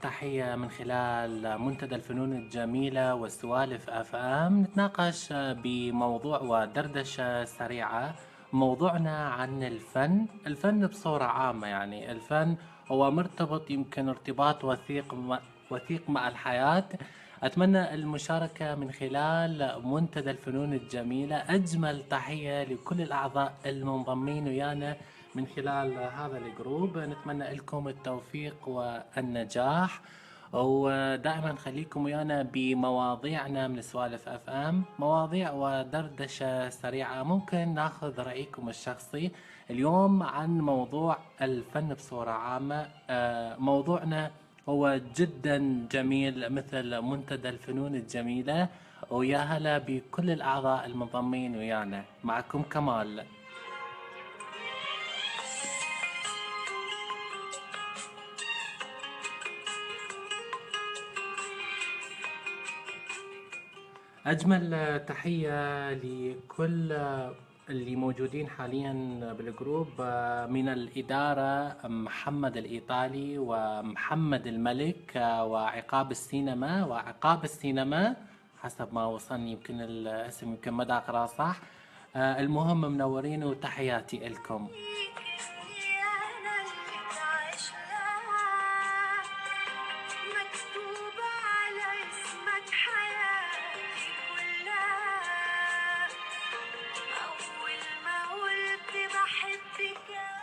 تحية من خلال منتدى الفنون الجميلة والسوالف أفهام نتناقش بموضوع ودردشة سريعة. موضوعنا عن الفن بصورة عامة، يعني الفن هو مرتبط، يمكن ارتباط وثيق مع الحياة. أتمنى المشاركة من خلال منتدى الفنون الجميلة. أجمل تحية لكل الأعضاء المنضمين ويانا من خلال هذا الجروب. نتمنى لكم التوفيق والنجاح، ودائما خليكم ويانا بمواضيعنا من سوالف اف ام، مواضيع ودردشة سريعة ممكن ناخذ رأيكم الشخصي. اليوم عن موضوع الفن بصورة عامة. موضوعنا هو جدا جميل مثل منتدى الفنون الجميلة. ويا هلا بكل الأعضاء المنضمين ويانا. معكم كمال. أجمل تحية لكل اللي موجودين حاليا بالجروب. من الإدارة محمد الإيطالي ومحمد الملك، وعقاب السينما حسب ما وصلني، يمكن الاسم يمكن ما دا أقرأ صح. المهم منورين وتحياتي لكم.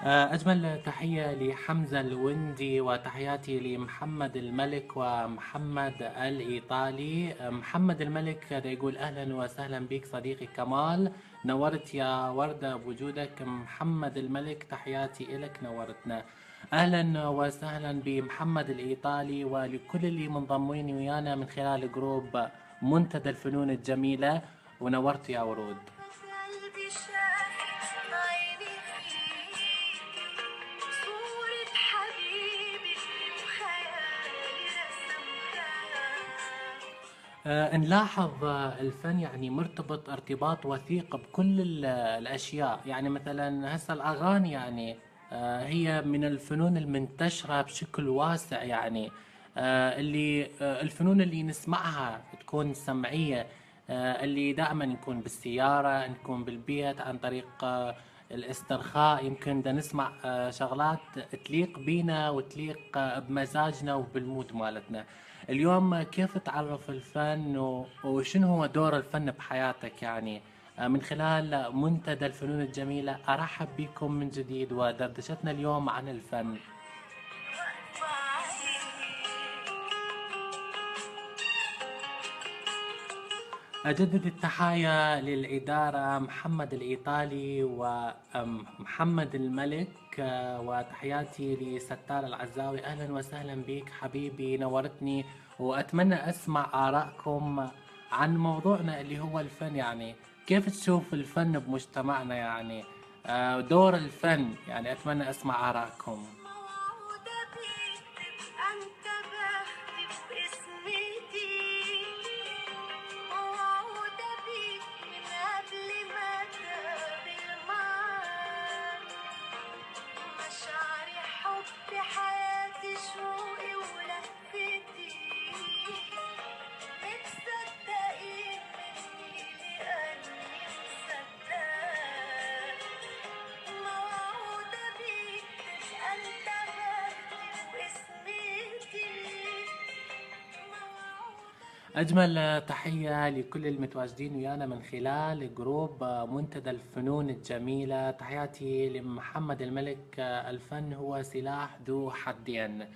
أجمل تحية لحمزة الوندي، وتحياتي لمحمد الملك ومحمد الإيطالي. محمد الملك يقول أهلا وسهلا بك صديقي كمال، نورت يا وردة بوجودك. محمد الملك تحياتي إلك، نورتنا. أهلا وسهلا بمحمد الإيطالي ولكل اللي منضمين ويانا من خلال جروب منتدى الفنون الجميلة، ونورت يا ورود. نلاحظ الفن يعني مرتبط ارتباط وثيق بكل الأشياء. يعني مثلا هسه الأغاني يعني هي من الفنون المنتشرة بشكل واسع. يعني الفنون اللي نسمعها تكون سمعية، اللي دائما نكون بالسيارة، نكون بالبيت عن طريق الاسترخاء. يمكن دا نسمع شغلات تليق بينا وتليق بمزاجنا وبالمود مالتنا. اليوم كيف تعرف الفن وشنو هو دور الفن بحياتك؟ يعني من خلال منتدى الفنون الجميلة أرحب بكم من جديد، ودردشتنا اليوم عن الفن. أجدد التحايا للإدارة محمد الإيطالي ومحمد الملك، وتحياتي لستار العزاوي. أهلا وسهلا بك حبيبي، نورتني. وأتمنى أسمع آرائكم عن موضوعنا اللي هو الفن. يعني كيف تشوف الفن بمجتمعنا؟ يعني دور الفن، يعني أتمنى أسمع آرائكم. أجمل تحية لكل المتواجدين ويانا من خلال جروب منتدى الفنون الجميلة. تحياتي لمحمد الملك. الفن هو سلاح ذو حدين.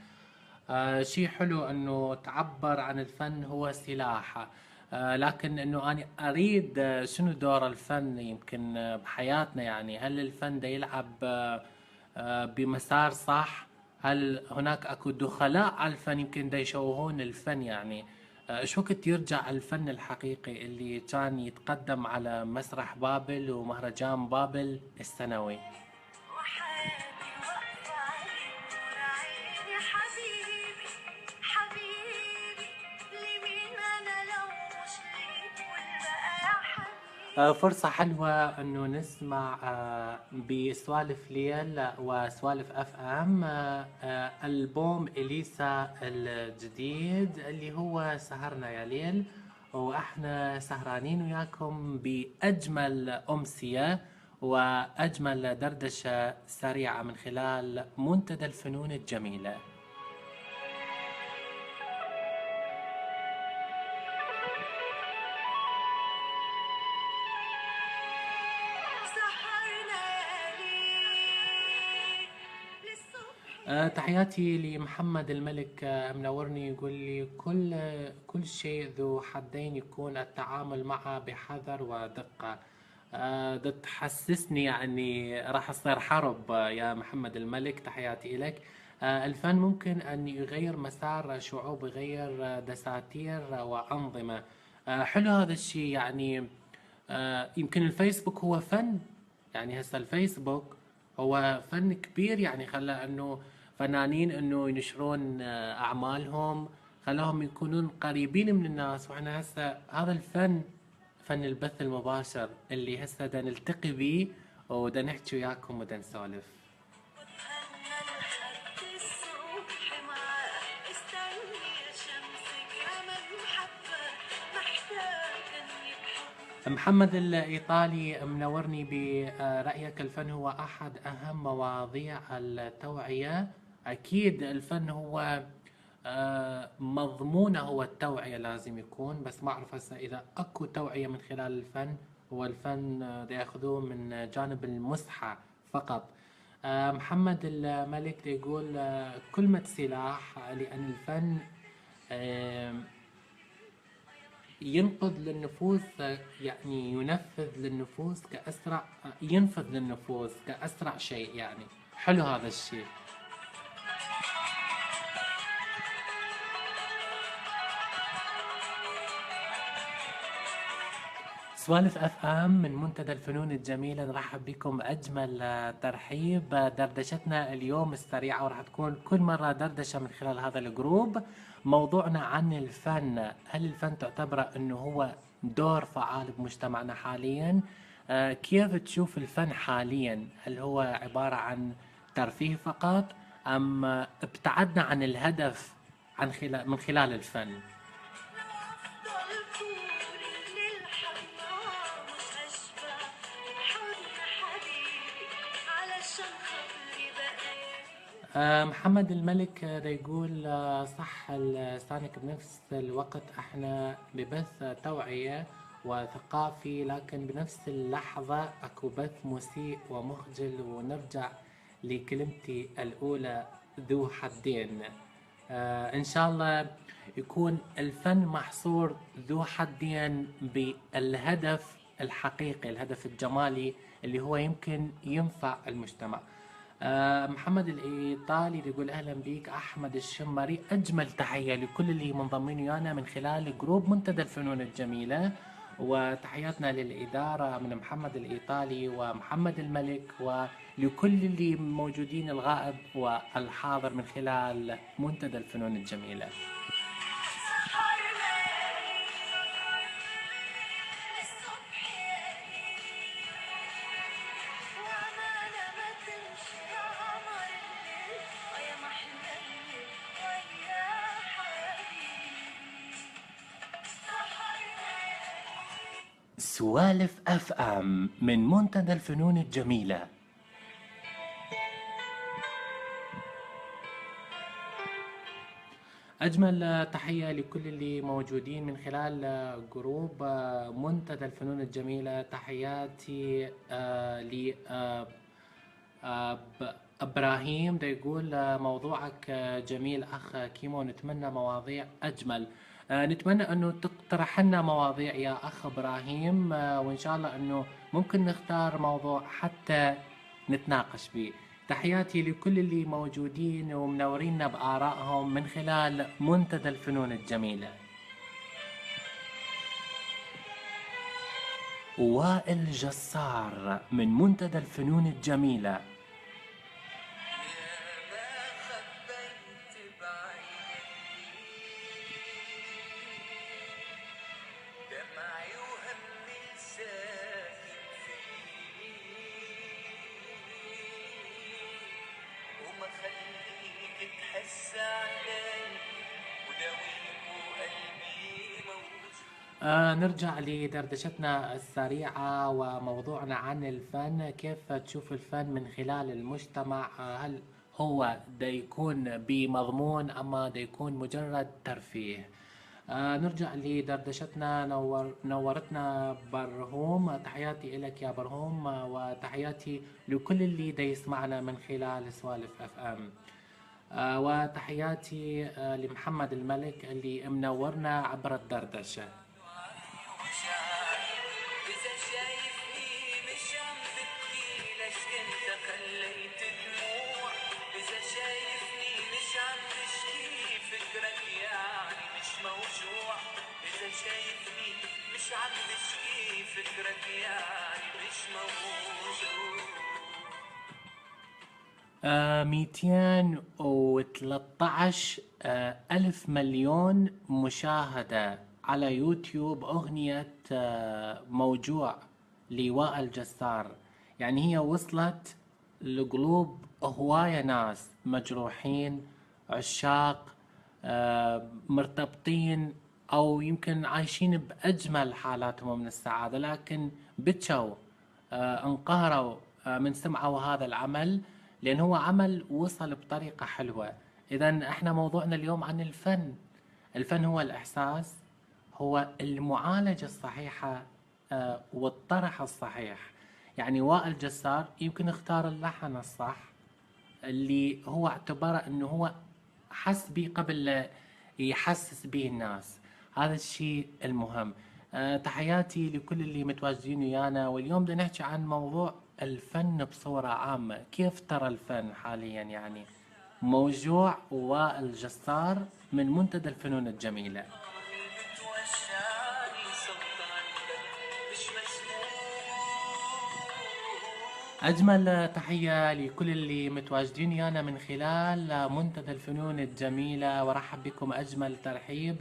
شيء حلو أنه تعبر عن الفن هو سلاح. لكن أنه أنا أريد شنو دور الفن يمكن بحياتنا؟ يعني هل الفن دا يلعب بمسار صح؟ هل هناك أكو دخلاء على الفن يمكن دا يشوهون الفن؟ يعني ايش وقت يرجع الفن الحقيقي اللي كان يتقدم على مسرح بابل ومهرجان بابل السنوي؟ فرصة حلوة إنه نسمع بسوالف ليل وسوالف اف ام ألبوم إليسا الجديد اللي هو سهرنا يا ليل، واحنا سهرانين وياكم بأجمل أمسية وأجمل دردشة سريعة من خلال منتدى الفنون الجميلة. تحياتي لمحمد الملك، منورني، يقول لي كل شيء ذو حدين يكون التعامل معه بحذر ودقة. ده تحسسني يعني راح أصير حرب. يا محمد الملك تحياتي إلك. الفن ممكن أن يغير مسار شعوب، يغير دساتير وأنظمة. حلو هذا الشيء يعني. يمكن الفيسبوك هو فن، يعني هسه الفيسبوك هو فن كبير، يعني خلى انه فنانين انه ينشرون اعمالهم، خلاهم يكونون قريبين من الناس. واحنا هسه هذا الفن، فن البث المباشر اللي هسه دا نلتقي بيه ودا نحكي وياكم ودا نسولف. محمد الإيطالي منورني برأيك الفن هو أحد أهم مواضيع التوعية. أكيد الفن هو مضمونه هو التوعية لازم يكون، بس ما أعرف هسه إذا أكو توعية من خلال الفن. هو الفن دا ياخذوه من جانب المزحة فقط. محمد الملك دا يقول كلمة سلاح، لأن الفن ينقذ للنفوس، يعني ينفذ للنفوس كأسرع، ينفذ للنفوس كأسرع شيء. يعني حلو هذا الشيء. سوالف اف ام من منتدى الفنون الجميلة، نرحب بكم أجمل ترحيب. دردشتنا اليوم السريعة وراح تكون كل مرة دردشة من خلال هذا الجروب. موضوعنا عن الفن، هل الفن تعتبره أنه هو دور فعال بمجتمعنا حاليا؟ كيف تشوف الفن حاليا؟ هل هو عبارة عن ترفيه فقط، أم ابتعدنا عن الهدف من خلال الفن؟ محمد الملك دا يقول صح لسانك، بنفس الوقت احنا ببث توعية وثقافي، لكن بنفس اللحظة اكو بث مسيء ومخجل. ونرجع لكلمتي الاولى، ذو حدين. ان شاء الله يكون الفن محصور ذو حدين بالهدف الحقيقي، الهدف الجمالي اللي هو يمكن ينفع المجتمع. محمد الإيطالي يقول أهلا بيك أحمد الشمري، أجمل تحية لكل اللي منضمين ويانا من خلال جروب منتدى الفنون الجميلة. وتحياتنا للإدارة من محمد الإيطالي ومحمد الملك، ولكل اللي موجودين الغائب والحاضر من خلال منتدى الفنون الجميلة. سوالف اف ام من منتدى الفنون الجميلة. أجمل تحية لكل اللي موجودين من خلال جروب منتدى الفنون الجميلة. تحياتي ل إبراهيم دا يقول موضوعك جميل أخ كيمو، نتمنى مواضيع أجمل. نتمنى أنه تقترح لنا مواضيع يا أخ إبراهيم، وإن شاء الله أنه ممكن نختار موضوع حتى نتناقش به. تحياتي لكل اللي موجودين ومنورينا بآرائهم من خلال منتدى الفنون الجميلة. وائل جسار من منتدى الفنون الجميلة. نرجع لدردشتنا السريعة وموضوعنا عن الفن. كيف تشوف الفن من خلال المجتمع؟ هل هو دا يكون بمضمون أما دا يكون مجرد ترفيه؟ نرجع لدردشتنا. نورتنا برهوم، تحياتي إلك يا برهوم، وتحياتي لكل اللي دا يسمعنا من خلال سوالف اف ام. وتحياتي لمحمد الملك اللي منورنا عبر الدردشة. إذا شايفني مش عم ببكي ليش انت خليت دموع؟ إذا شايفني مش عم بشكي فكرك يعني مش موجوع؟ إذا شايفني مش عم بشكي فكرك يعني مش موجوع. 213 ألف مليون مشاهدة على يوتيوب أغنية موجوع لوائل جسار. يعني هي وصلت لقلوب هواية ناس مجروحين، عشاق، مرتبطين أو يمكن عايشين بأجمل حالاتهم من السعادة، لكن بكوا، انقهروا من سمعوا هذا العمل، لأن هو عمل وصل بطريقة حلوة. إذا احنا موضوعنا اليوم عن الفن. الفن هو الإحساس، هو المعالجة الصحيحة والطرح الصحيح. يعني وائل جسار يمكن اختار اللحن الصح اللي هو اعتبره انه هو حس بيه قبل لا يحسس به الناس. هذا الشيء المهم. تحياتي لكل اللي متواجدين ويانا، واليوم بدنا نحكي عن موضوع الفن بصورة عامة. كيف ترى الفن حاليا؟ يعني موجوع ووائل جسار من منتدى الفنون الجميلة. أجمل تحية لكل اللي متواجدين ويانا من خلال منتدى الفنون الجميلة، ورحب بكم أجمل ترحيب.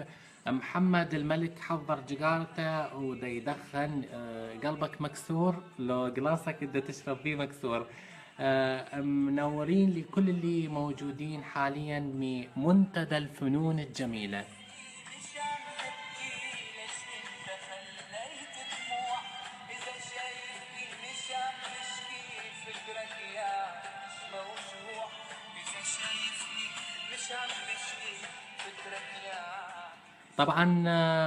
محمد الملك حضر جيجارته ودا يدخن. قلبك مكسور لو قلاصك بدك تشرب فيه مكسور. منورين لكل اللي موجودين حاليا بمنتدى الفنون الجميلة. طبعا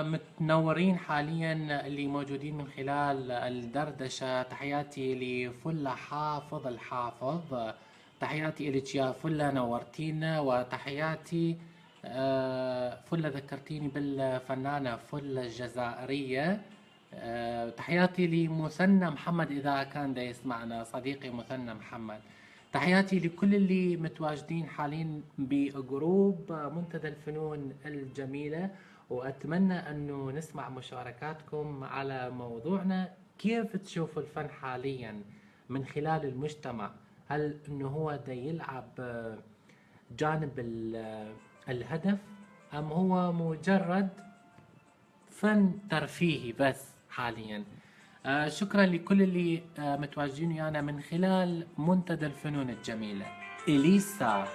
متنورين حاليا اللي موجودين من خلال الدردشة. تحياتي لفلة حافظ الحافظ، تحياتي إليك يا فلة، نورتينا. وتحياتي فلة، ذكرتيني بالفنانة فلة الجزائرية. تحياتي لمثنى محمد إذا كان دا يسمعنا، صديقي مثنى محمد. تحياتي لكل اللي متواجدين حاليا بجروب منتدى الفنون الجميلة، وأتمنى أنه نسمع مشاركاتكم على موضوعنا. كيف تشوفوا الفن حاليا من خلال المجتمع؟ هل أنه هو دا يلعب جانب الهدف، أم هو مجرد فن ترفيهي بس حاليا؟ شكرا لكل اللي متواجدين ويانا من خلال منتدى الفنون الجميلة. إليسا.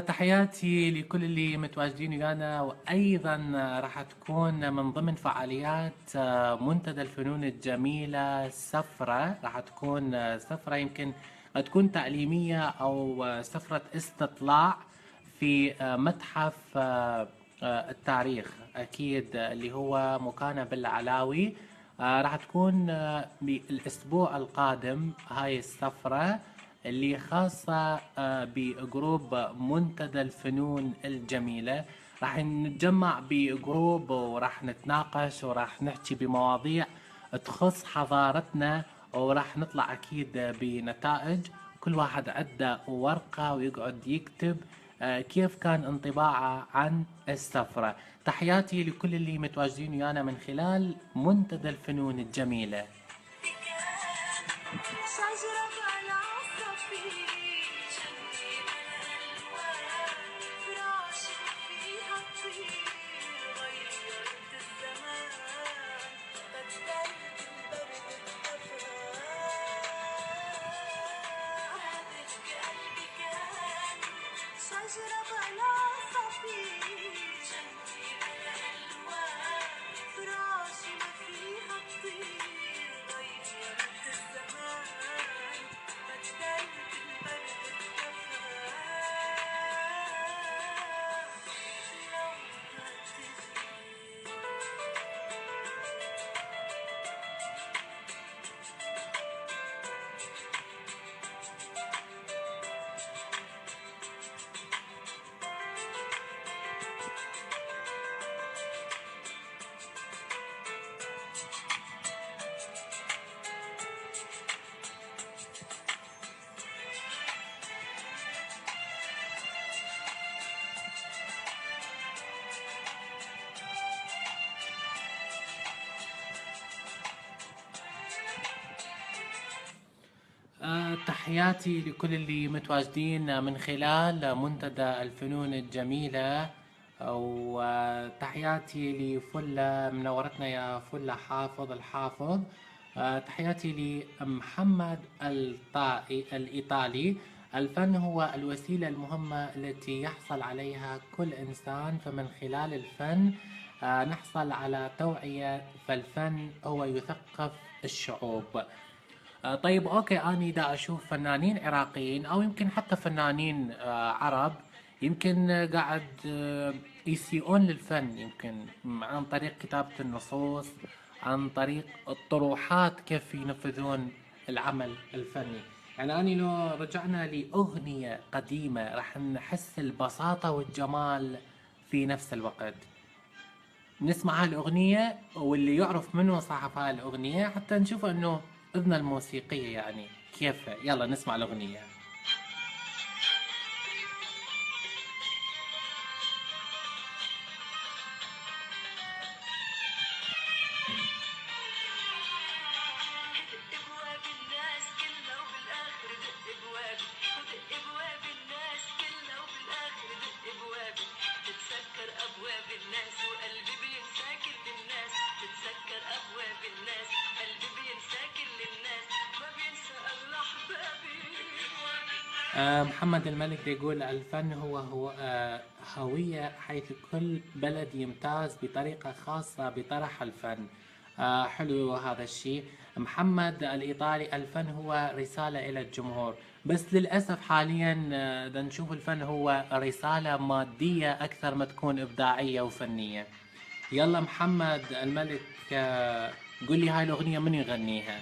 تحياتي لكل اللي متواجدين ويانا، وأيضا راح تكون من ضمن فعاليات منتدى الفنون الجميلة سفرة. راح تكون سفرة يمكن تكون تعليمية أو سفرة استطلاع في متحف التاريخ أكيد، اللي هو مكانه بالعلاوي. راح تكون بالأسبوع القادم هاي السفرة اللي خاصة بجروب منتدى الفنون الجميلة. راح نتجمع بجروب وراح نتناقش وراح نحكي بمواضيع تخص حضارتنا، وراح نطلع أكيد بنتائج. كل واحد عنده ورقة ويقعد يكتب كيف كان انطباعه عن السفرة. تحياتي لكل اللي متواجدين ويانا من خلال منتدى الفنون الجميلة. تحياتي لكل اللي متواجدين من خلال منتدى الفنون الجميلة، وتحياتي لفلة منورتنا يا فلة حافظ الحافظ. تحياتي لمحمد الإيطالي. الفن هو الوسيلة المهمة التي يحصل عليها كل إنسان، فمن خلال الفن نحصل على توعية، فالفن هو يثقف الشعوب. طيب اوكي، اني دا اشوف فنانين عراقيين او يمكن حتى فنانين عرب، يمكن قاعد يسيئون للفن، يمكن عن طريق كتابة النصوص، عن طريق الطروحات كيف ينفذون العمل الفني. يعني اني لو رجعنا لأغنية قديمة راح نحس البساطة والجمال في نفس الوقت. نسمع هالأغنية واللي يعرف منو صاحب هاي الأغنية حتى نشوف إنه إذنه الموسيقية يعني كيف. يلا نسمع الأغنية. ابواب الناس كلها وبالاخر دق ابوابي، ودق ابواب الناس كلها وبالاخر دق ابوابي. تتسكر ابواب الناس وقلبي بينسى كل الناس، تتسكر ابواب الناس قلبي بينسى كل الناس، ما بينسى اغلى احبابي. محمد الملك دا يقول الفن هو هوية، حيث كل بلد يمتاز بطريقة خاصة بطرح الفن. حلو هذا الشيء. محمد الإيطالي، الفن هو رسالة إلى الجمهور، بس للأسف حاليا دا نشوف الفن هو رسالة مادية أكثر ما تكون إبداعية وفنية. يلا محمد الملك، قول لي هاي الأغنية من يغنيها؟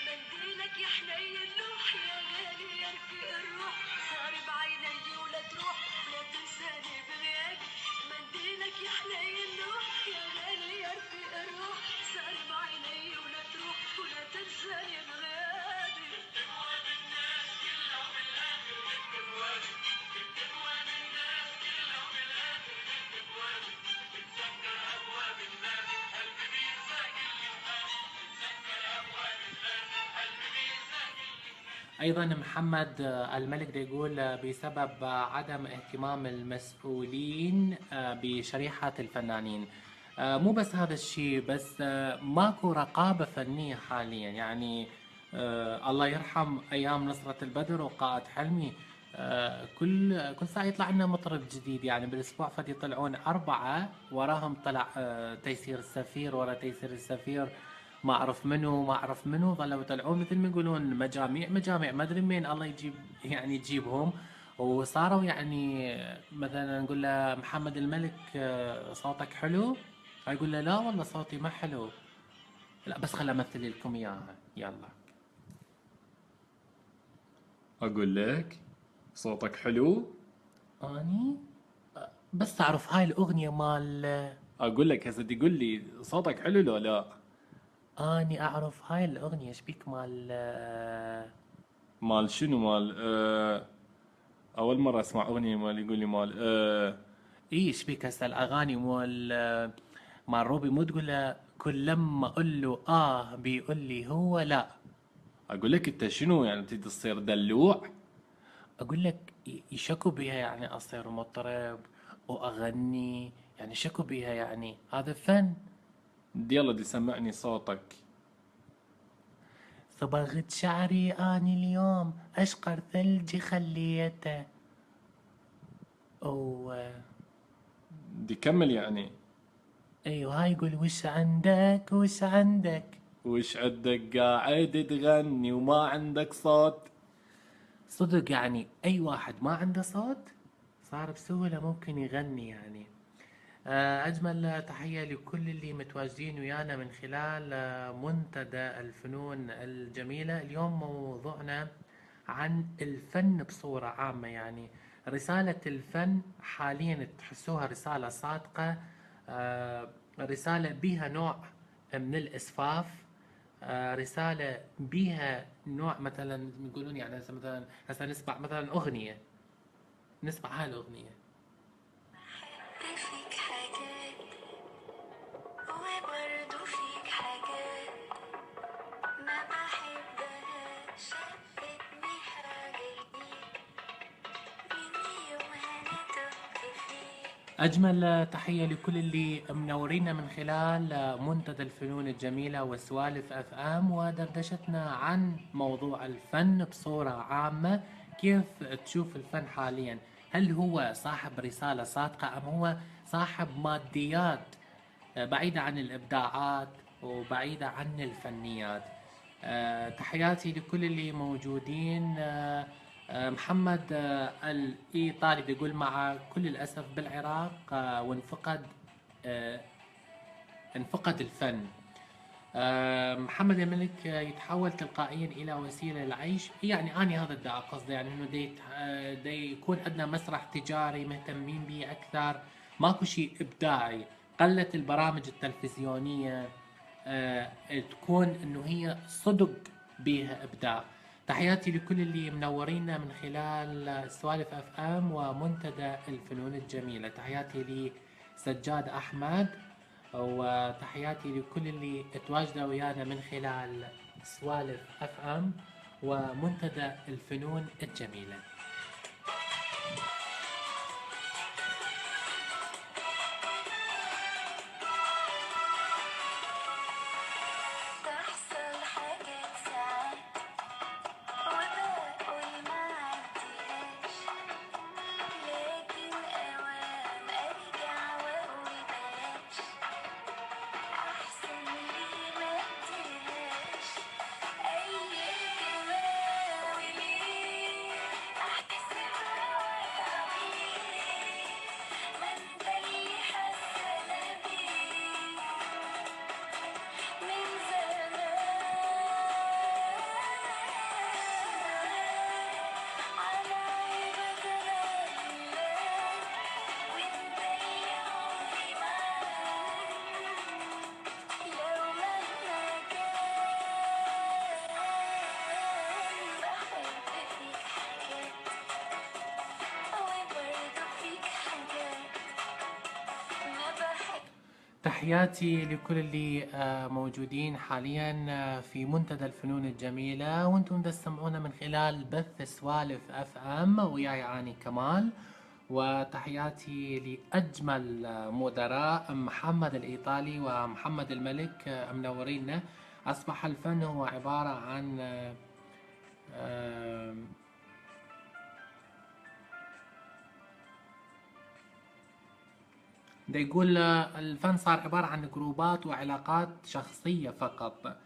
منديلك يا حنين لوح يا غالي يا رفيق الروح، صار بعيني ولا تروح ولا تنساني بغيابي. منديلك يا حنين لوح يا غالي يا رفيق الروح، صار بعيني ولا تروح ولا تنساني بغيابي. ابواب الناس كلها وبالاخر دق ابوابي، ابواب الناس كلها وبالاخر دق ابوابي. تتسكر ابواب الناس قلبي بينسى كل الناس، تتسكر ابواب الناس قلبي بينسى كل الناس. أيضا محمد الملك دا يقول بسبب عدم اهتمام المسؤولين بشريحة الفنانين. مو بس هذا الشيء، بس ماكو رقابة فنية حاليا. يعني الله يرحم أيام نصرة البدر وقائد حلمي، كل ساعة يطلع لنا مطرب جديد. يعني بالأسبوع فد يطلعون أربعة، وراهم طلع تيسير السفير، ورا تيسير السفير ما اعرف منو ما اعرف منو، ظلوا يطلعون مثل ما يقولون مجاميع مجاميع، ما ادري مين الله يجيب يعني يجيبهم. وصاروا يعني مثلا نقول له محمد الملك صوتك حلو، فيقول له لا والله صوتي ما حلو. لا بس خل امثل لكم اياها. يلا أقول لك صوتك حلو. اني بس تعرف هاي الاغنية مال أقول لك هسه تقول لي صوتك حلو لو لا. اني اعرف هاي الاغنية شبيك مال مال شنو مال أول مرة أسمع أغنية مال يقول لي مال ايه شبيك هسه الاغاني مال روبي، مو تقول له كل لما اقول له بيقول لي هو لا. أقول لك أنت شنو يعني تريد تصير دلوع؟ اقول لك يشكوا بيها يعني اصير مطرب واغني، يعني شكوا بيها يعني هذا فن. يلا دي سمعني صوتك. صبغت شعري اني اليوم اشقر ثلجي خليته. و دي كمل يعني. ايوه هاي يقول وش عندك وش عندك. وش عندك قاعد تغني وما عندك صوت؟ صدق يعني اي واحد ما عنده صوت صار بسهولة ممكن يغني يعني. أجمل تحية لكل اللي متواجدين ويانا من خلال منتدى الفنون الجميلة. اليوم موضوعنا عن الفن بصورة عامة. يعني رسالة الفن حاليا تحسوها رسالة صادقة، رسالة بيها نوع من الإسفاف، رسالة بيها نوع مثلا يقولون يعني هسه مثلا هسه نسمع مثلا أغنية، نسمع هاي الأغنية. في أجمل تحية لكل اللي منورينا من خلال منتدى الفنون الجميلة وسوالف أف أم ودردشتنا عن موضوع الفن بصورة عامة. كيف تشوف الفن حاليا؟ هل هو صاحب رسالة صادقة أم هو صاحب ماديات بعيدة عن الإبداعات وبعيدة عن الفنيات؟ تحياتي لكل اللي موجودين. محمد الإيطالي بيقول مع كل الأسف بالعراق انفقد الفن. محمد الملك يتحول تلقائيا إلى وسيلة للعيش. يعني أنا هذا الدعاء قصدي، يعني إنه دي يكون عندنا مسرح تجاري مهتمين به أكثر، ماكو شيء إبداعي. قلت البرامج التلفزيونية تكون إنه هي صدق بها إبداع. تحياتي لكل اللي منورينا من خلال سوالف اف ام ومنتدى الفنون الجميلة. تحياتي لسجاد احمد، وتحياتي لكل اللي تواجدوا ويانا من خلال سوالف اف ام ومنتدى الفنون الجميلة. تحصل حاجات ساعات وبقول ما عديهاش، لكن أوام أرجع وأقول بلاش، أحسن لي ما أديهاش أي اهتمام، وليه أحسبها وأتعبيه، ما أنت اللي حاسة بيه من زمان، على عيبة زمان، وانت اللي عمري معاك، لو مهما كان بحب فيك حاجات وبرضه فيك حاجات ما بحب. تحياتي لكل اللي موجودين حاليا في منتدى الفنون الجميلة، وانتم تسمعونا من خلال بث سوالف اف ام وياي اني كمال. وتحياتي لأجمل مدراء محمد الإيطالي ومحمد الملك منورينا. أصبح الفن هو عبارة عن آه، ده يقول الفن صار عبارة عن جروبات وعلاقات شخصية فقط.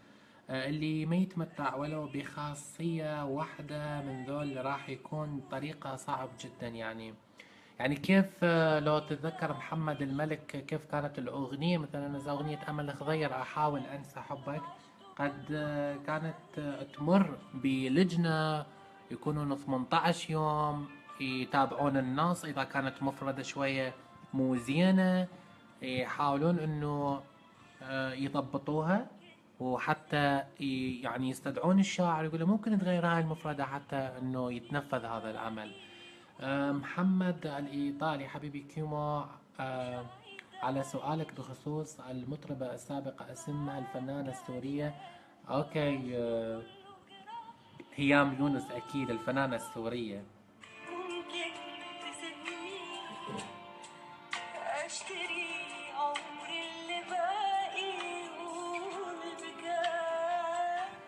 اللي ما يتمتع ولو بخاصية واحدة من ذول راح يكون طريقة صعب جدا. يعني كيف لو تتذكر محمد الملك كيف كانت الأغنية، مثلا إذا أغنية أمل الخضير أحاول أنسى حبك، قد كانت تمر بلجنة يكونون 18 يوم يتابعون النص، إذا كانت مفردة شوية مو زينة يحاولون إنه يضبطوها، وحتى يعني يستدعون الشاعر يقول ممكن تغير هاي المفردة حتى إنه يتنفذ هذا العمل. محمد الإيطالي حبيبي كيمو، على سؤالك بخصوص المطربة السابقة اسمها الفنانة السورية. أوكي، هيام يونس أكيد الفنانة السورية. ممكن تسيبني أشتري عمري اللي باقي والبكاء.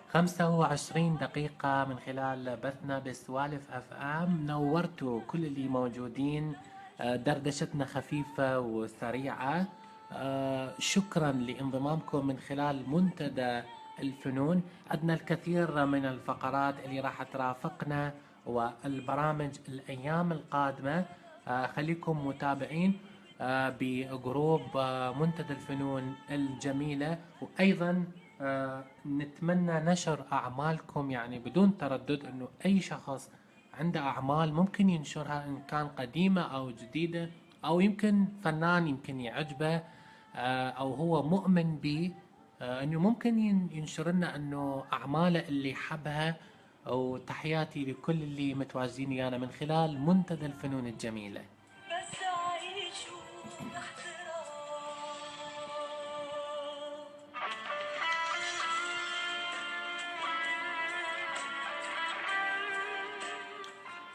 25 دقيقة من خلال بثنا بسوالف اف ام، نورتوا كل اللي موجودين. دردشتنا خفيفة وسريعة. شكرا لانضمامكم من خلال منتدى الفنون. عندنا الكثير من الفقرات اللي راح ترافقنا والبرامج الأيام القادمة. خليكم متابعين بجروب منتدى الفنون الجميلة. وأيضا نتمنى نشر أعمالكم يعني بدون تردد، أنه أي شخص عنده أعمال ممكن ينشرها، إن كان قديمة أو جديدة، أو يمكن فنان يمكن يعجبه أو هو مؤمن به، أنه ممكن ينشر لنا أنه أعماله اللي حبها. وتحياتي لكل اللي متواجدين ويانا من خلال منتدى الفنون الجميلة. بس عيشوا باحترام.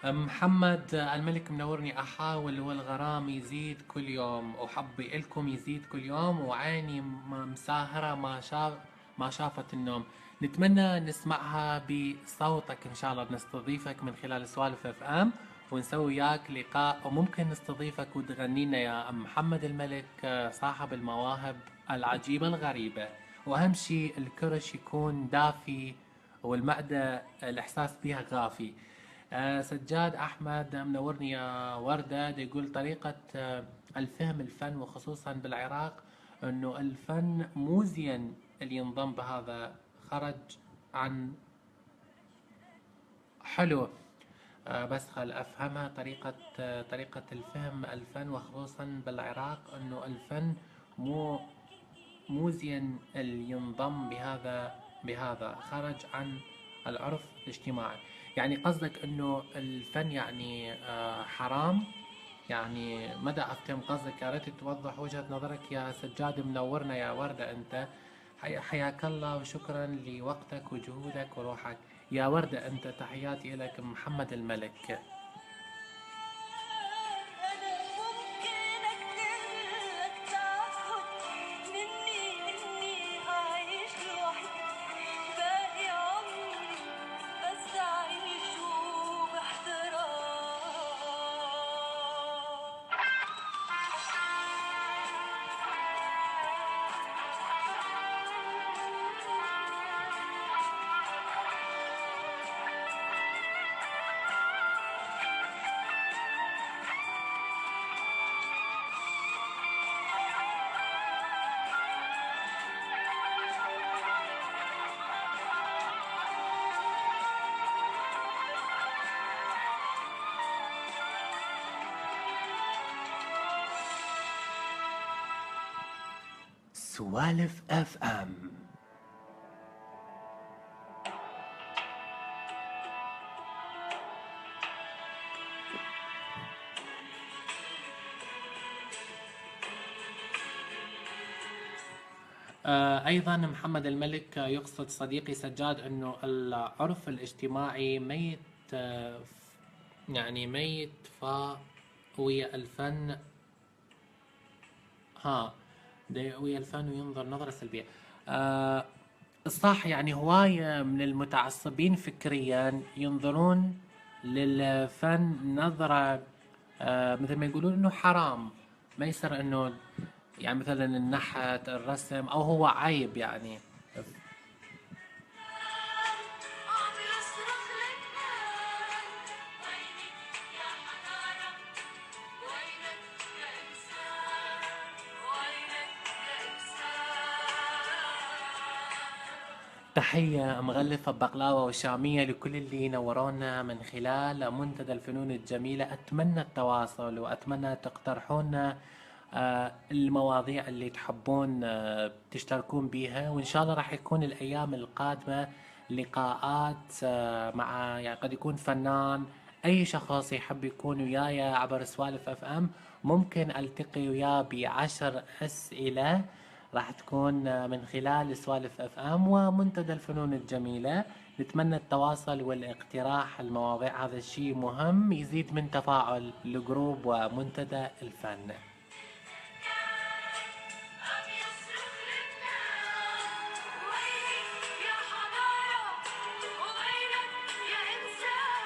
محمد الملك منورني، احاول والغرام يزيد كل يوم، وحبي الكم يزيد كل يوم، وعيني مساهرة ما شافت النوم. نتمنى نسمعها بصوتك ان شاء الله، بنستضيفك من خلال سوالف اف ام، ونسوي وياك لقاء، وممكن نستضيفك وتغني لنا يا محمد الملك، صاحب المواهب العجيبة الغريبة. واهم شيء الكرش يكون دافي، والمعدة الاحساس بها غافي. سجاد أحمد منورني يا وردة، دي يقول طريقة الفهم الفن وخصوصا بالعراق، أنه الفن مو زين اللي ينضم بهذا، خرج عن حلو. بس خل أفهمها طريقة الفهم الفن وخصوصا بالعراق، أنه الفن مو مو زين اللي ينضم بهذا خرج عن العرف الاجتماعي. يعني قصدك انه الفن يعني حرام؟ يعني مدى افتهم قصدك، يا ريت توضح وجهة نظرك يا سجاد. منورنا يا وردة انت، حياك الله وشكرا لوقتك وجهودك وروحك يا وردة انت. تحياتي لك محمد الملك. أنا ممكن أقدرلك تاخد مني إني أعيش لوحدي باقي عمري، بس أعيشه سوالف اف ام. أيضا محمد الملك يقصد صديقي سجاد أنه العرف الاجتماعي ميت، يعني ميت ويا الفن. ها، ويا الفن وينظر نظرة سلبية. آه، الصح يعني هواية من المتعصبين فكريا ينظرون للفن نظرة مثل ما يقولون انه حرام، ما يصير انه يعني مثلا النحت الرسم او هو عيب يعني. عم يصرخ لبنان، وينك يا حضارة، وينك يا إنسان، وينك يا إنسان. تحية مغلفة ببقلاوة وشامية لكل اللي نورونا من خلال منتدى الفنون الجميلة. أتمنى التواصل، وأتمنى تقترحون المواضيع اللي تحبون تشتركون بيها، وإن شاء الله راح يكون الأيام القادمة لقاءات مع، يعني قد يكون فنان، أي شخص يحب يكون وياي عبر سوالف اف ام، ممكن ألتقي وياه ب10 أسئلة راح تكون من خلال سوالف اف ام ومنتدى الفنون الجميلة. نتمنى التواصل والاقتراح المواضيع، هذا الشيء مهم يزيد من تفاعل الجروب ومنتدى الفن. عم يصرخ لبنان، وينك يا حضارة، وينك يا إنسان.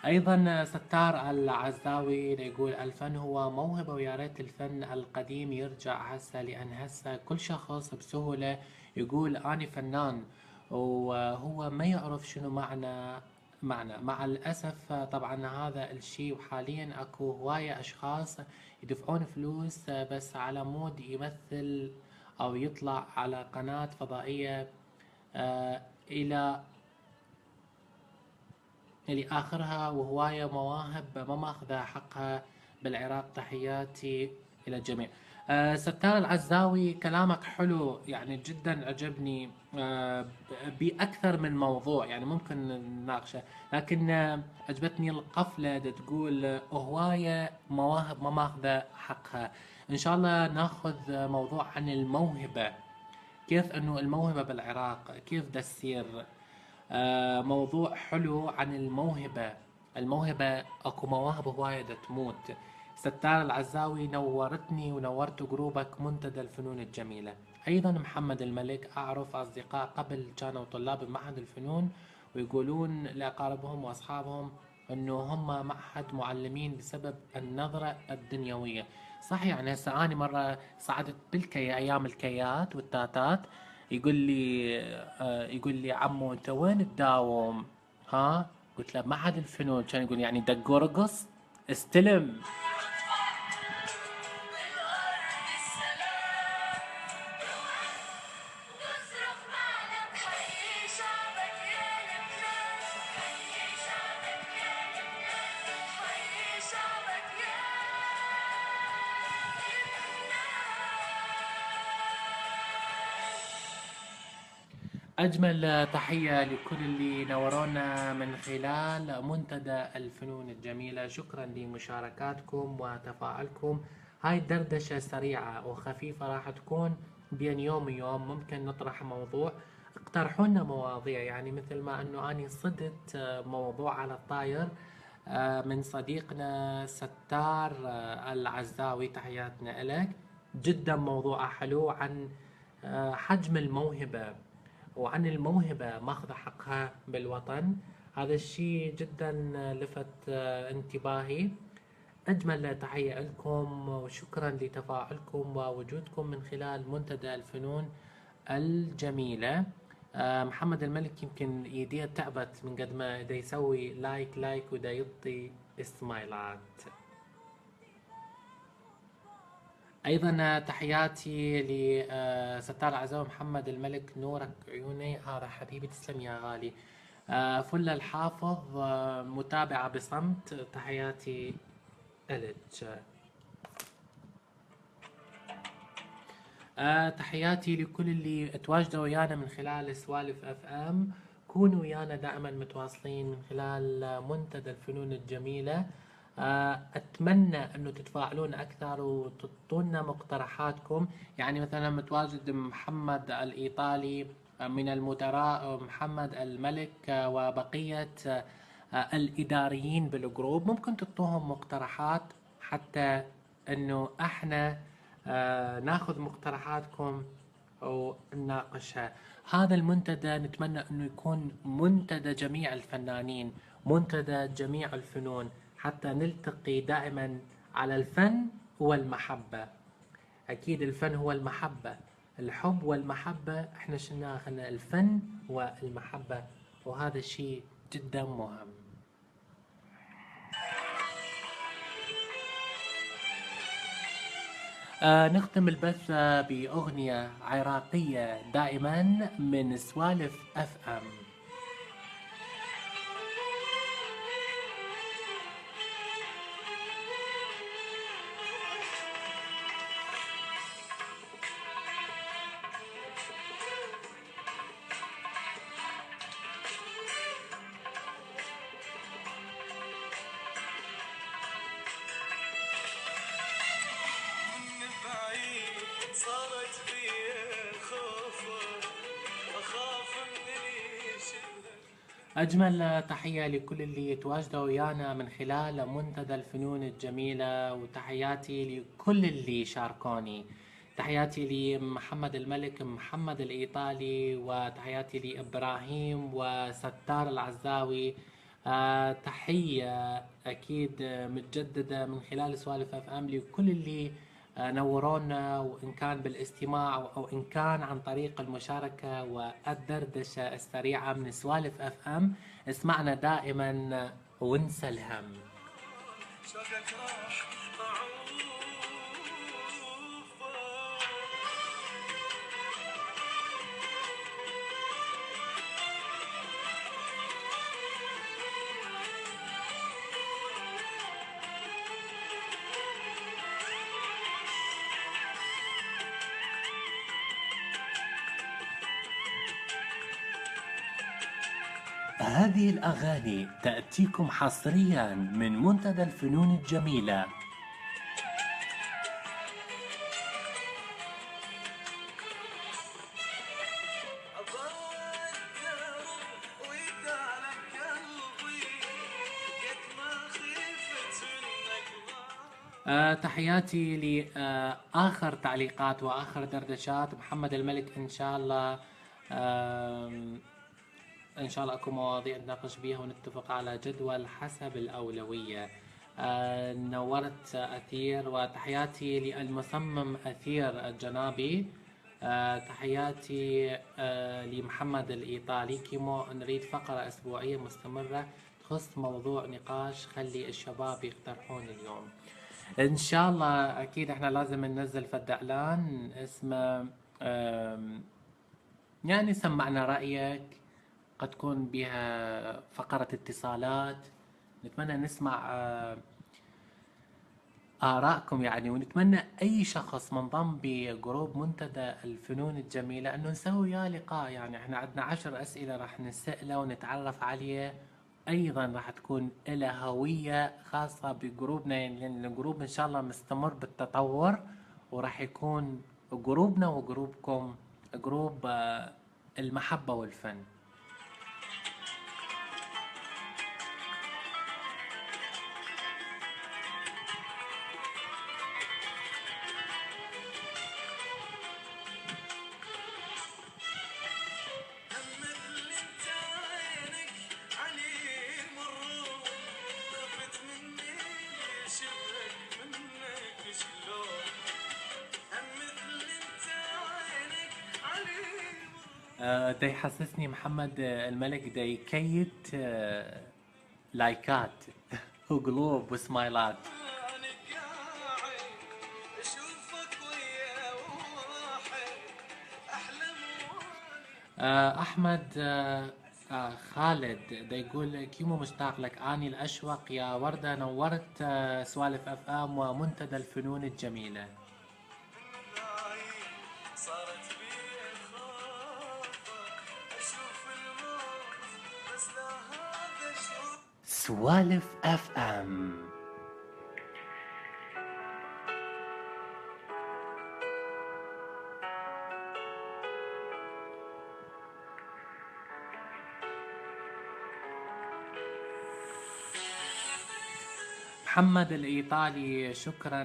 ايضا ستار العزاوي يقول الفن هو موهبة، ويا ريت الفن القديم يرجع هسه، لان هسه كل شخص بسهولة يقول اني فنان، وهو ما يعرف شنو معنى مع الأسف. طبعا هذا الشيء، وحاليا اكو هواية اشخاص يدفعون فلوس بس على مود يمثل او يطلع على قناة فضائية الى اللي آخرها، وهواية مواهب ما ماخذة حقها بالعراق. تحياتي إلى الجميع. ستار العزاوي كلامك حلو، يعني جدا عجبني بأكثر من موضوع، يعني ممكن نناقشه، لكن عجبتني القفلة دا تقول هواية مواهب ما ماخذة حقها. إن شاء الله ناخذ موضوع عن الموهبة، كيف انه الموهبة بالعراق كيف دا تصير. موضوع حلو عن الموهبة. الموهبة اكو مواهب هواية دا تموت. ستار العزاوي نورتني ونورت جروبك منتدى الفنون الجميلة. ايضا محمد الملك، اعرف اصدقاء قبل كانوا طلاب بمعهد الفنون ويقولون لاقاربهم واصحابهم انه هم معهد معلمين بسبب النظرة الدنيوية. صح، يعني هسه اني مرة صعدت بالكي ايام الكيات والتاتات، يقول لي عمو انت وين تداوم؟ ها؟ قلت له معهد الفنون. كان يقول يعني دق ورقص استلم. تصرخ معلم حيي شعبك يا لبنان، حيي شعبك يا لبنان، حيي شعبك يا أجمل تحية لكل اللي نورونا من خلال منتدى الفنون الجميلة. شكرا لمشاركاتكم وتفاعلكم. هاي الدردشة سريعة وخفيفة راح تكون بين يوم ويوم. ممكن نطرح موضوع، اقترحوا لنا مواضيع، يعني مثل ما انه اني صدت موضوع على الطاير من صديقنا ستار العزاوي، تحياتنا لك. جدا موضوع حلو عن حجم الموهبة وعن الموهبة ماخذة حقها بالوطن. هذا الشيء جدا لفت انتباهي. أجمل تحية لكم وشكرا لتفاعلكم ووجودكم من خلال منتدى الفنون الجميلة. محمد الملك يمكن ايديه تعبت من قد ما دا يسوي لايك ودا يعطي اسمايلات. ايضا تحياتي لستار عزام محمد الملك، نورك عيوني، هذا حبيبي تسلم يا غالي. فل الحافظ متابعة بصمت، تحياتي إلك. تحياتي لكل اللي تواجدوا ويانا من خلال سوالف اف ام. كونوا ويانا دائما متواصلين من خلال منتدى الفنون الجميلة. اتمنى انه تتفاعلون اكثر وتعطونا مقترحاتكم. يعني مثلا متواجد محمد الايطالي من المدراء، محمد الملك وبقية الاداريين بالجروب، ممكن تعطوهم مقترحات حتى انه احنا ناخذ مقترحاتكم ونناقشها. هذا المنتدى نتمنى انه يكون منتدى جميع الفنانين، منتدى جميع الفنون، حتى نلتقي دائما على الفن والمحبة. اكيد الفن هو المحبة، الحب والمحبة احنا شلناها، خلنا الفن والمحبة، وهذا الشيء جدا مهم. نختم البث بأغنية عراقية دائما من سوالف اف ام. من بعيد صارت بي خوفة، أخاف من يشبهك. أجمل تحية لكل اللي يتواجدوا ويانا من خلال منتدى الفنون الجميلة، وتحياتي لكل اللي شاركوني. تحياتي لمحمد الملك، محمد الإيطالي، وتحياتي لإبراهيم وستار العزاوي. تحية أكيد متجددة من خلال سوالف اف ام لكل اللي نورونا، وإن كان بالاستماع أو إن كان عن طريق المشاركة والدردشة السريعة من سوالف اف ام. اسمعنا دائما وانسى الهم. شكلك راح أعوفه. هذه الأغاني تأتيكم حصريا من منتدى الفنون الجميلة. أبغى الدرب تحياتي لآخر تعليقات وآخر دردشات محمد الملك. إن شاء الله إن شاء الله أكو مواضيع نناقش بيها ونتفق على جدول حسب الأولوية. نورت أثير، وتحياتي للمصمم أثير الجنابي. تحياتي لمحمد الإيطالي كيمو. نريد فقرة أسبوعية مستمرة تخص موضوع نقاش، خلي الشباب يقترحون اليوم. إن شاء الله أكيد إحنا لازم ننزل فد إعلان اسمه يعني سمعنا رأيك، قد تكون بها فقرة اتصالات. نتمنى نسمع آرائكم يعني، ونتمنى أي شخص منضم بجروب منتدى الفنون الجميلة أنه نسوي وياه لقاء. يعني احنا عندنا 10 أسئلة راح نسأله ونتعرف عليه. أيضا راح تكون له هوية خاصة بجروبنا، يعني لأن الجروب إن شاء الله مستمر بالتطور، وراح يكون جروبنا وجروبكم جروب المحبة والفن. دا يحسسني محمد الملك دا يكيت لايكات وقلوب وسمايلات. احمد خالد دا يقول كيمو مشتاق لك، اني الاشوق يا وردة، نورت سوالف اف ام ومنتدى الفنون الجميلة. سوالف اف ام. محمد الإيطالي، شكرا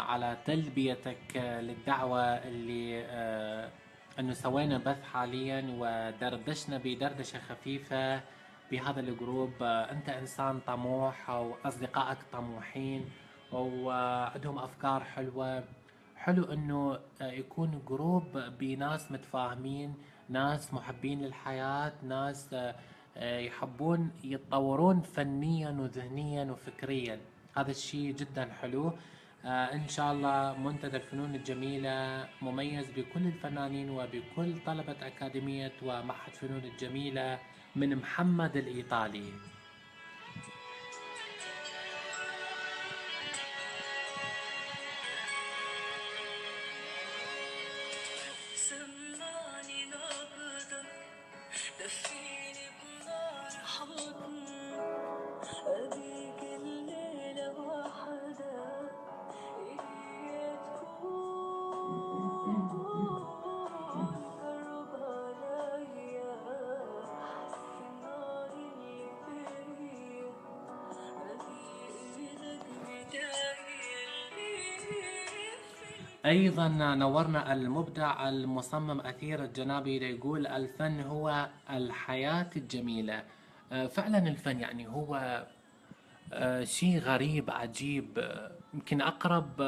على تلبيتك للدعوة اللي أنه سوينا بث حاليا ودردشنا بدردشة خفيفة بهذا الجروب. أنت إنسان طموح وأصدقائك طموحين وعندهم أفكار حلوة. حلو أنه يكون جروب بناس متفاهمين، ناس محبين للحياة، ناس يحبون يتطورون فنيا وذهنيا وفكريا. هذا الشيء جدا حلو. إن شاء الله منتدى الفنون الجميلة مميز بكل الفنانين وبكل طلبة أكاديمية ومعهد فنون الجميلة من محمد الإيطالي. سمعني نبضك، دفيني بنار حضن، أبيك الليلة واحدة إياك تكون قرب عليا، حس النار اللي فيا، أبي إيدك بداية اللي أيضا نورنا المبدع المصمم أثير الجنابي يقول الفن هو الحياة الجميلة. فعلا الفن يعني هو شيء غريب عجيب. يمكن أقرب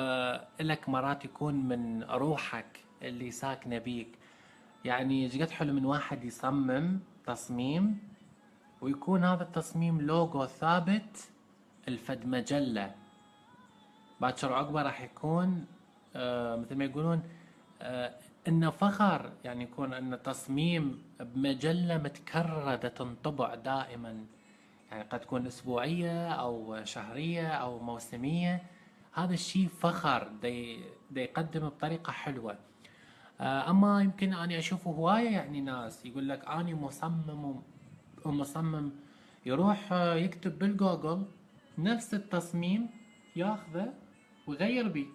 لك مرات يكون من روحك اللي ساكنة بيك. يعني جد حلو من واحد يصمم تصميم ويكون هذا التصميم لوجو ثابت الفد مجلة، باكر عقبه راح يكون مثل ما يقولون انه فخر، يعني يكون انه تصميم بمجلة متكررة دا تنطبع دائما، يعني قد تكون اسبوعية او شهرية او موسمية. هذا الشيء فخر دا يقدم بطريقة حلوة. اما يمكن اني اشوفه هواية، يعني ناس يقول لك اني مصمم ومصمم، يروح يكتب بالجوجل نفس التصميم ياخذه ويغير بيه.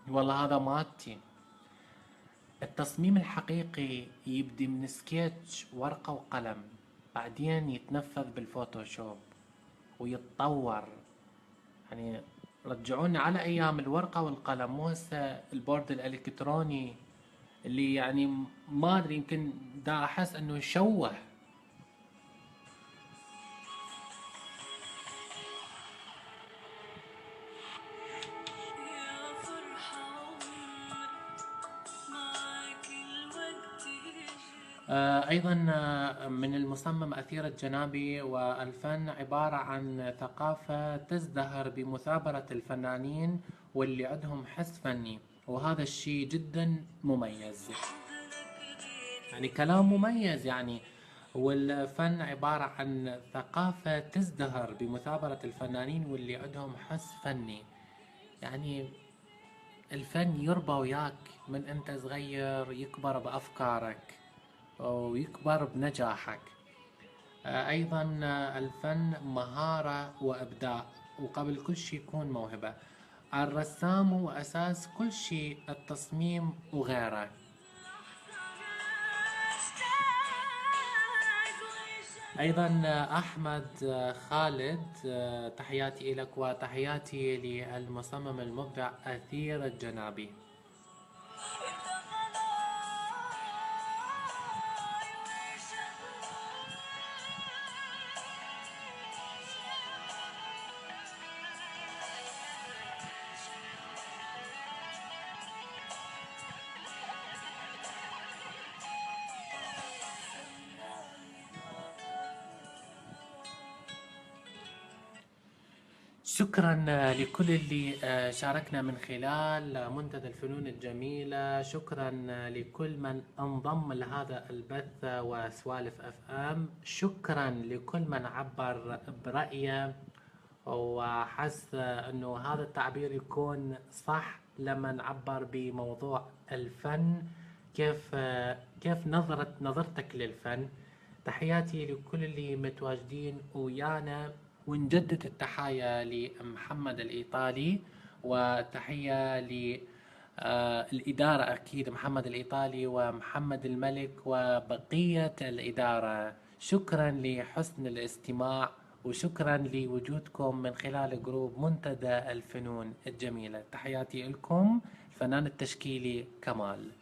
والله هذا مالتي. التصميم الحقيقي يبدي من سكتش ورقة وقلم، بعدين يتنفذ بالفوتوشوب ويتطور. يعني رجعونا على ايام الورقة والقلم، مو هسه البورد الالكتروني اللي يعني ما ادري، يمكن دا احس انه يشوه. يا فرحة عمري معاك الوقت يجري. أيضا من المصمم أثير الجنابي، والفن عبارة عن ثقافة تزدهر بمثابرة الفنانين واللي عندهم حس فني، وهذا الشيء جدا مميز. يعني كلام مميز يعني. والفن عبارة عن ثقافة تزدهر بمثابرة الفنانين واللي عندهم حس فني. يعني الفن يربى وياك من انت صغير، يكبر بأفكارك ويكبر بنجاحك. أيضا الفن مهارة وإبداع، وقبل كل شيء يكون موهبة. الرسام هو أساس كل شيء، التصميم وغيره. أيضا أحمد خالد، تحياتي لك وتحياتي للمصمم المبدع أثير الجنابي. شكرا لكل اللي شاركنا من خلال منتدى الفنون الجميلة. شكرا لكل من انضم لهذا البث وسوالف اف ام. شكرا لكل من عبر برأيه وحس انه هذا التعبير يكون صح لما نعبر بموضوع الفن. كيف نظرتك للفن. تحياتي لكل اللي متواجدين ويانا، ونجدد التحايا لمحمد الإيطالي، وتحية للإدارة أكيد، محمد الإيطالي ومحمد الملك وبقية الإدارة. شكرا لحسن الاستماع، وشكرا لوجودكم من خلال جروب منتدى الفنون الجميلة. تحياتي لكم، الفنان التشكيلي كمال.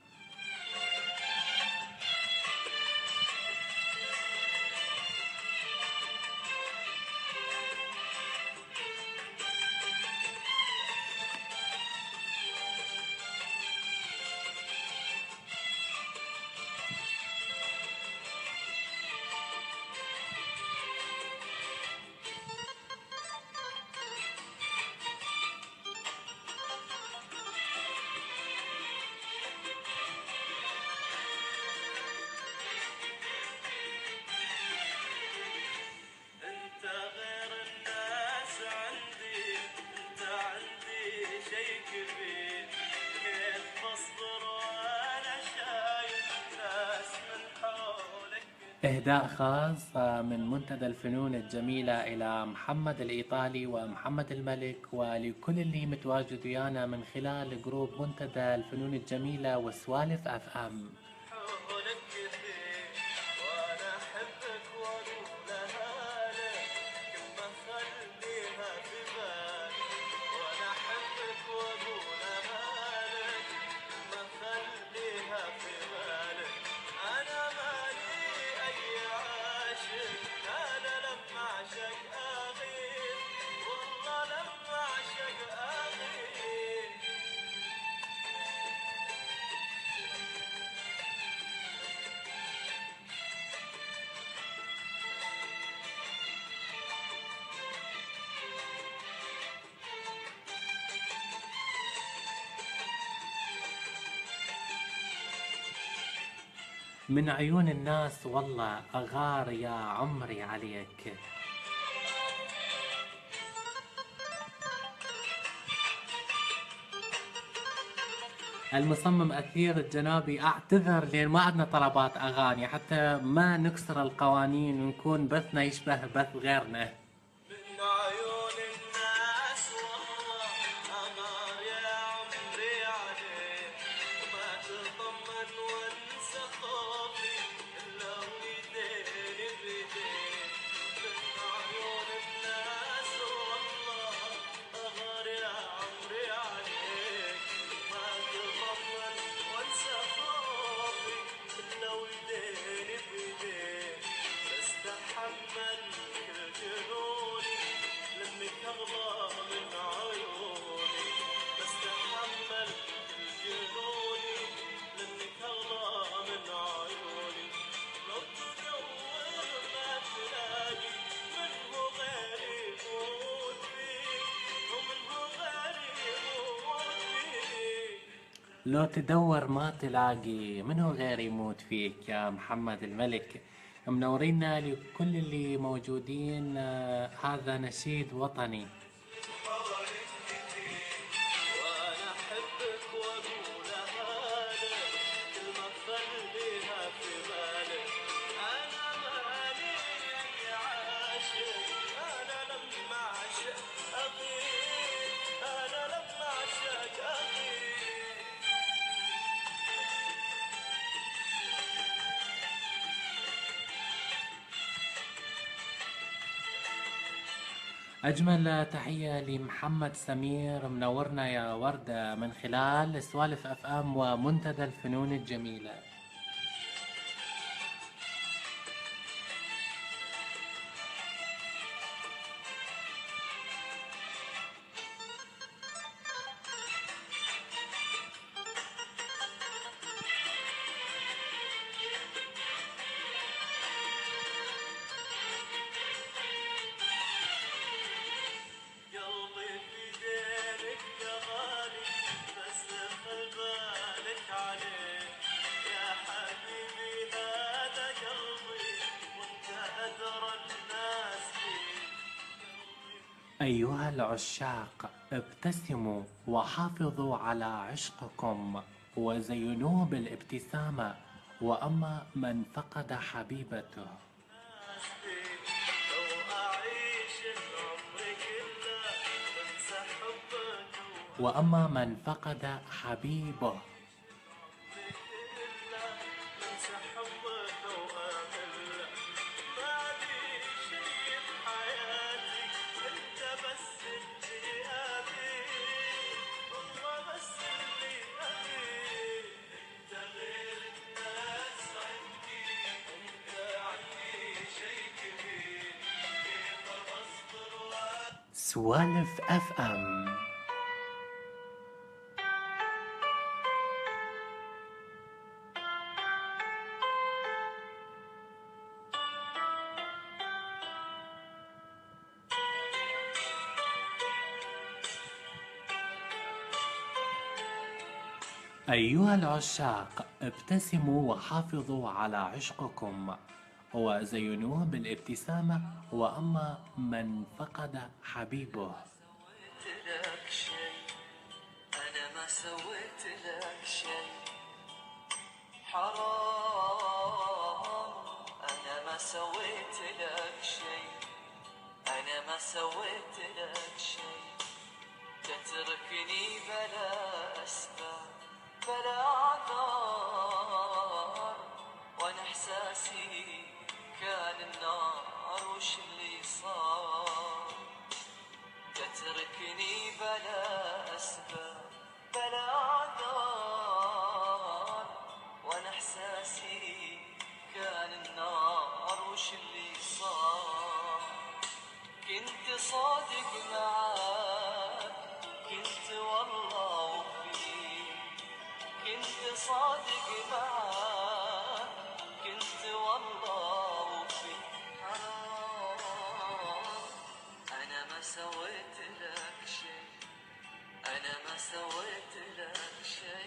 انت غير الناس عندي، انت عندي شي كبير. كيف بصبر وانا شايف ناس من حولك. إهداء خاص من منتدى الفنون الجميلة إلى محمد الإيطالي ومحمد الملك، ولكل اللي متواجد ويانا من خلال جروب منتدى الفنون الجميلة وسوالف أف أم. حولك كثير وانا احبك واقولها لك، كل ما خليها في بالي. وانا احبك واقولها لك، كل ما خليها في بالك. انا مالي اي عاشق، انا لما اعشق اغير، والله لما اعشق اغير. من عيون الناس والله أغار يا عمري عليك. المصمم أثير الجنابي، أعتذر لأن ما عندنا طلبات أغاني حتى ما نكسر القوانين ونكون بثنا يشبه بث غيرنا. من عيون الناس والله أمار يا عمري عليك، وما تطمن وانسى خوفي إلا ويديني بيديك. من عيون الناس والله أغار يا الله من عيوني بستحمل كل جنوني منك الله من عيوني لو تدور ما تلاقي منه غيري يموت فيك ومنه غيري يموت فيك لو تدور ما تلاقي منه غير يموت فيك يا محمد الملك. منورينا لكل اللي موجودين. هذا نشيد وطني. وانا احبك واقولها لك كل ما تخليها في بالك انا مالي يا عاشق انا لما اعشق اغير انا لما اعشق اغير أجمل تحية لمحمد سمير. منورنا يا وردة من خلال سوالف أف أم ومنتدى الفنون الجميلة. قلبي في دينك يا غالي بس خل بالك عليه يا حبيبي هذا قلبي وانت أدرى الناس فيه أيها العشاق، ابتسموا وحافظوا على عشقكم وزينوه بالابتسامة. وأما من فقد حبيبته لو أعيش العمر كله بنسى حبك وأما من فقد حبيبه بنسى حبك وأمله ما لي شي بحياتي أنت بس اللي أبيه والله بس اللي أبيه أنت غير الناس عندي أنت عندي شي كبير كيف أصبر سوالف أف أم. أيها العشاق، ابتسموا وحافظوا على عشقكم وزينوه بالابتسامة. وأما من فقد حبيبه سويت لك شي أنا ما سويت لك شي حرام أنا ما سويت لك شي أنا ما سويت لك شي تتركني بلا أسباب بلا أعذار وأنا إحساسي كان النار وش اللي صار تتركني بلا أسباب بلا أعذار وأنا إحساسي كان النار وش اللي صار كنت صادق معاك كنت والله وفيك كنت صادق معاك كنت والله وفيك حرام أنا ما سويت لك شي أنا ما سويت لك شي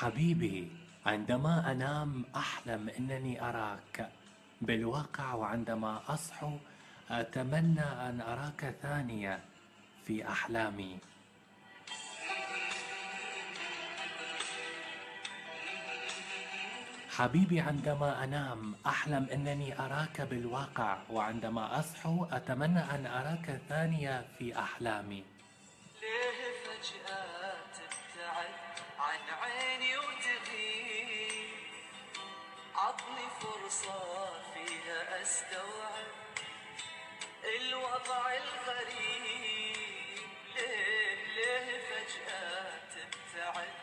حبيبي، عندما أنام أحلم أنني أراك بالواقع، وعندما أصحو أتمنى أن أراك ثانية في أحلامي. حبيبي، عندما أنام أحلم أنني أراك بالواقع، وعندما أصحو أتمنى أن أراك ثانية في أحلامي. ليه فجأة تبتعد عن عيني وتغيب عطني فرصة فيها أستوعب الوضع الغريب ليه فجأة تبتعد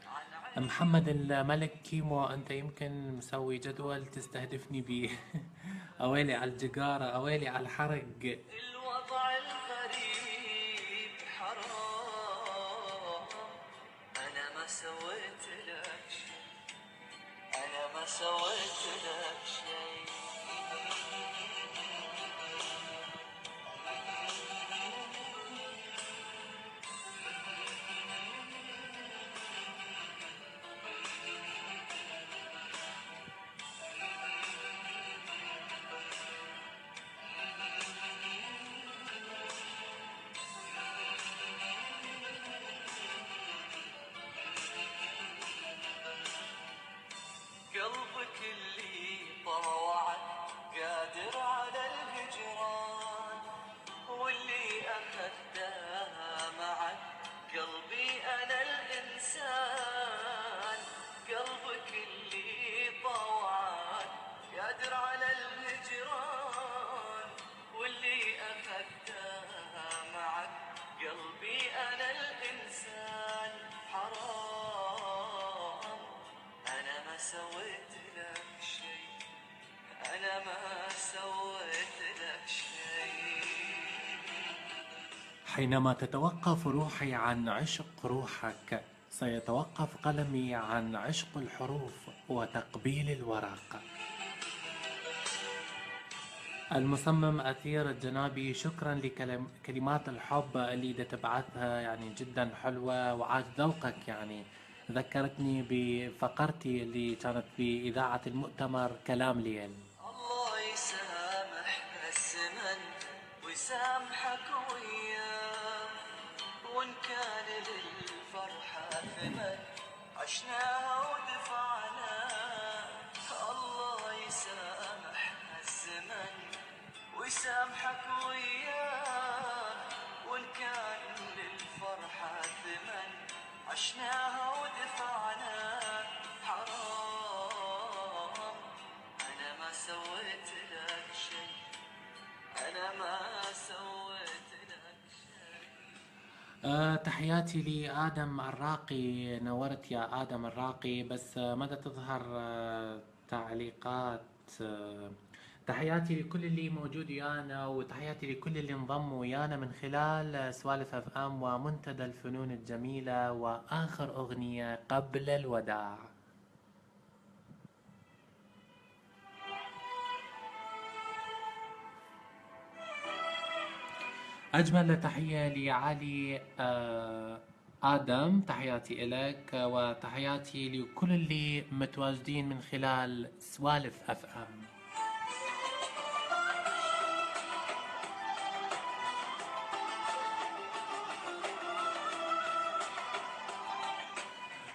عن عيني محمد الملك كيمو، أنت يمكن مسوي جدول تستهدفني به. أويلي على الجقارة، أويلي على الحرق. الوضع الوضع الغريب حرام. أنا ما سويت لك شي، أنا ما سويت لك شي. قلبك اللي طاوعك قادر على الهجران، واللي أخذتها معك قلبي أنا الإنسان. قلبك اللي طاوعك قادر على الهجران، واللي أخذتها معك قلبي أنا الإنسان. حرام أنا ما سويت لك شي، أنا ما سويت لك شي. حينما تتوقف روحي عن عشق روحك سيتوقف قلمي عن عشق الحروف وتقبيل الورق. المصمم أثير الجنابي، شكرا لكلمات الحب اللي تبعثها، يعني جدا حلوة وعاد ذوقك. يعني ذكرتني بفقرتي اللي كانت في إذاعة المؤتمر كلام ليل. الله يسامح الزمن ويسامحك وياه، وإن كان للفرحة ثمن عشناها ودفعناه. الله يسامح الزمن ويسامحك وياه، وإن كان للفرحة ثمن عشناها ودفعناه. حرام أنا ما سويت لك شي، أنا ما سويت لك شي. تحياتي لآدم الراقي، نورت يا آدم الراقي. بس متى تظهر تعليقات؟ تحياتي لكل اللي موجود ويانا، وتحياتي لكل اللي انضموا ويانا من خلال سوالف اف ام ومنتدى الفنون الجميلة. وآخر أغنية قبل الوداع. أجمل تحية لعلي آدم، تحياتي إلك وتحياتي لكل اللي متواجدين من خلال سوالف اف ام.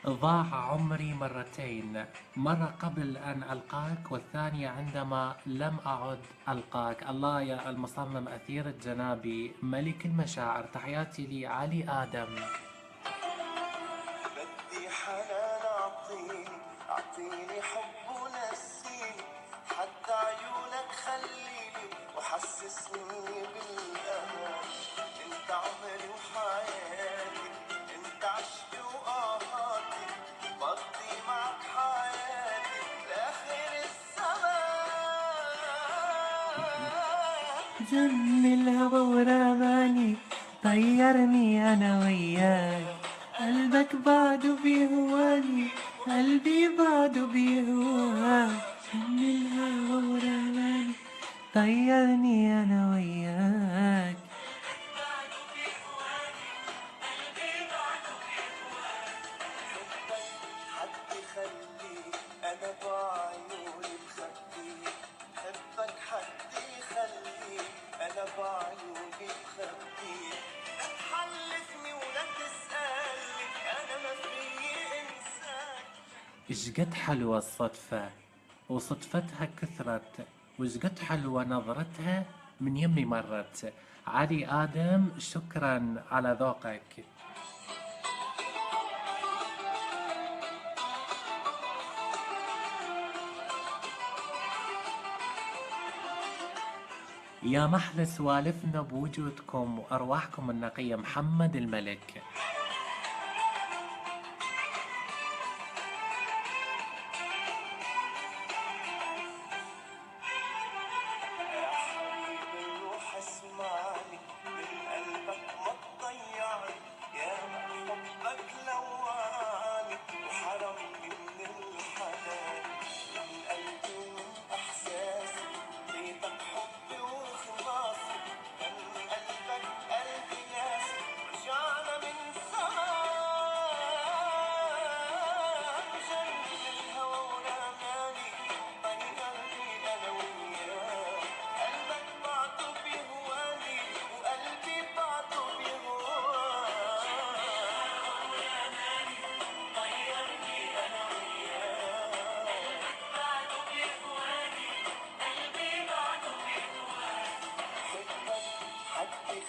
ضاع عمري مرتين، مرة قبل أن ألقاك والثانية عندما لم أعد ألقاك. الله يا المصمم أثير الجنابي ملك المشاعر، تحياتي لعلي آدم. بدي حنان أعطيني حب ونسيني، حتى عيونك خليني وحسسني بالأمان. انت عمري وحياتي، انت عشقي وقهاتي، بقضي معك حياتي لآخر الزمان. جن الهوى ورماني، طيرني أنا وياك، قلبك بعده بيهواني، قلبي بعده بيهواك. جن الهوى ورماني، طيرني أنا وياك. حد يخليك أنا بعيوني بخبيك، حبك حد يخليك أنا بعيوني بخبيك. لا تحلفني ولا تسألني أنا ما فيي إنسان. إيش قد حلوة الصدفة وصدفتها كثرت، وإيش قد حلوة نظرتها من يمي مرت. علي آدم، شكرا على ذوقك. يا محلى سوالفنا بوجودكم وأرواحكم النقية. محمد الملك. يا حبيبي روح اسمعني،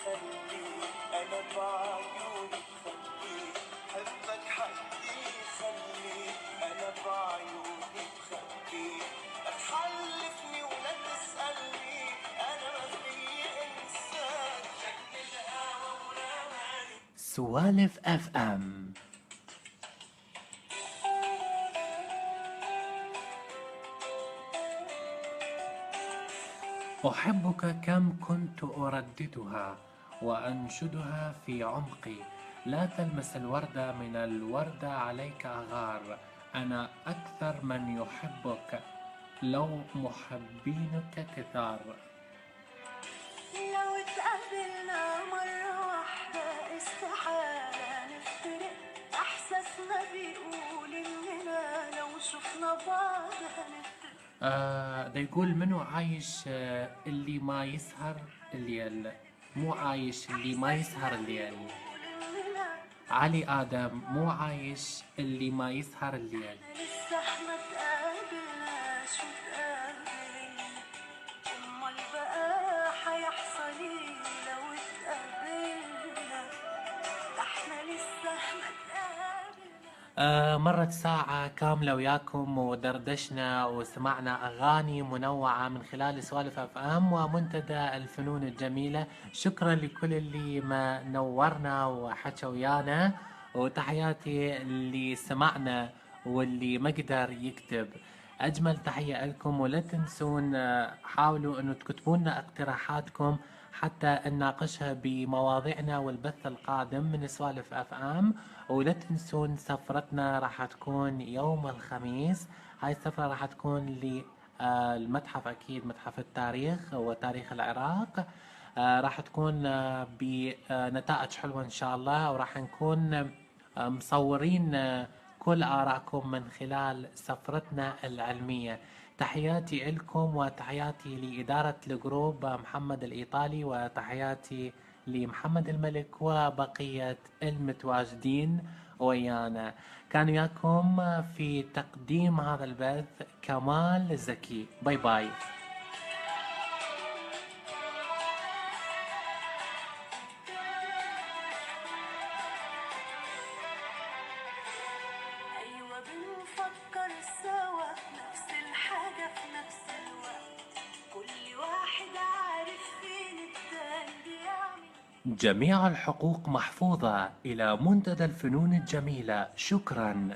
خلي أنا بعيوني بخبي حبك حدي خلي أنا بعيوني بخبي لا تحلفني ولا تسألني أنا ما في إنسان شكل الهوى ورماني. سوالف اف ام. أحبك كم كنت أرددها وأنشدها في عمقي، لا تلمس الوردة من الوردة عليك أغار، أنا أكثر من يحبك لو محبينك كثار. لو اتقابلنا مرة واحدة استحالة نفترق، احساسنا بيقول اننا لو شفنا بعض هنفترق. ده يقول منو عايش اللي ما يسهر الليل، مو عايش اللي ما يسهر الليل. علي آدم مو عايش اللي ما يسهر الليل. لسه احنا اتقابلناش واتقابلنا، امال بقى هيحصل ايه لو اتقابلنا؟ ده احنا لسه احنا اتقابلنا. مرت ساعة كاملة وياكم ودردشنا وسمعنا أغاني منوعة من خلال سوالف اف ام ومنتدى الفنون الجميلة. شكرا لكل اللي ما نورنا وحكى ويانا، وتحياتي اللي سمعنا واللي ما قدر يكتب. أجمل تحية لكم، ولا تنسون حاولوا أنه تكتبون لنا اقتراحاتكم حتى نناقشها بمواضيعنا والبث القادم من سوالف اف ام. ولا تنسون سفرتنا راح تكون يوم الخميس. هاي السفرة راح تكون للمتحف، أكيد متحف التاريخ وتاريخ العراق. راح تكون بنتائج حلوة إن شاء الله، وراح نكون مصورين كل آرائكم من خلال سفرتنا العلمية. تحياتي لكم وتحياتي لإدارة الجروب محمد الإيطالي، وتحياتي لمحمد الملك وبقية المتواجدين ويانا. كان وياكم في تقديم هذا البث كمال زكي. باي باي. ايوه بنفكر سوا نفس الحاجة في نفس الوقت، كل واحد عارف فين التاني بيعمل. جميع الحقوق محفوظة إلى منتدى الفنون الجميلة. شكرا.